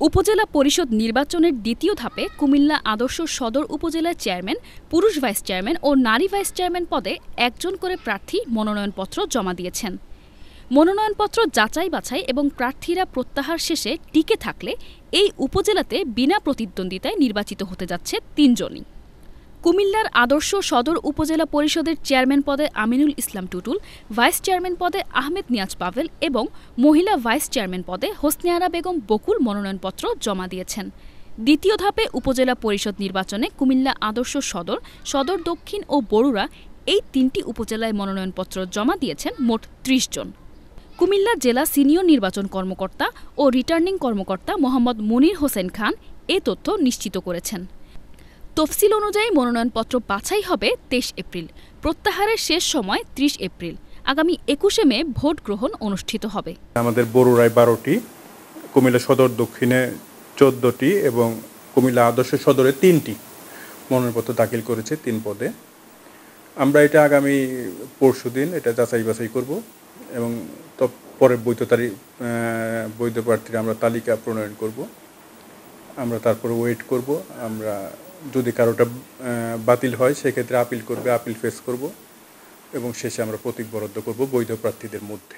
উপজেলা পরিষদ নির্বাচনের দ্বিতীয় ধাপে কুমিল্লা আদর্শ সদর উপজেলার চেয়ারম্যান, পুরুষ ভাইস চেয়ারম্যান ও নারী ভাইস চেয়ারম্যান পদে একজন করে প্রার্থী মনোনয়নপত্র জমা দিয়েছেন। মনোনয়নপত্র যাচাই বাছাই এবং প্রার্থীরা প্রত্যাহার শেষে টিকে থাকলে এই উপজেলাতে বিনা প্রতিদ্বন্দ্বিতায় নির্বাচিত হতে যাচ্ছে ৩ জনই। কুমিল্লার আদর্শ সদর উপজেলা পরিষদের চেয়ারম্যান পদে আমিনুল ইসলাম টুটুল, ভাইস চেয়ারম্যান পদে আহমেদ নিয়াজ পাভেল এবং মহিলা ভাইস চেয়ারম্যান পদে হোসনে আরা বেগম বকুল মনোনয়নপত্র জমা দিয়েছেন। দ্বিতীয় ধাপে উপজেলা পরিষদ নির্বাচনে কুমিল্লা আদর্শ সদর, সদর দক্ষিণ ও বরুড়া এই ৩টি উপজেলায় মনোনয়নপত্র জমা দিয়েছেন মোট ৩০ জন। কুমিল্লা জেলা সিনিয়র নির্বাচন কর্মকর্তা ও রিটার্নিং কর্মকর্তা মোহাম্মদ মুনির হোসেন খান এ তথ্য নিশ্চিত করেছেন। তফসিল অনুযায়ী মনোনয়নপত্র বাছাই হবে ২৩ এপ্রিল, প্রত্যাহারের শেষ সময় ৩০ এপ্রিল। আগামী ২১শে মে ভোট গ্রহণ অনুষ্ঠিত হবে। আমাদের বরুড়ায় ১২টি, কুমিল্লা সদর দক্ষিণে ১৪টি এবং কুমিল্লা আদর্শ সদরে ৩টি মনোনয়নপত্র দাখিল করেছে ৩ পদে। আমরা এটা আগামী পরশুদিন এটা যাচাই বাছাই করব এবং পরে বৈধ প্রার্থীরা আমরা তালিকা প্রণয়ন করব। আমরা তারপরে ওয়েট করব। আমরা যদি কারোটা বাতিল হয় সেক্ষেত্রে আপিল করবে, আপিল ফেস করব এবং শেষে আমরা প্রতীক বরাদ্দ করব বৈধ প্রার্থীদের মধ্যে।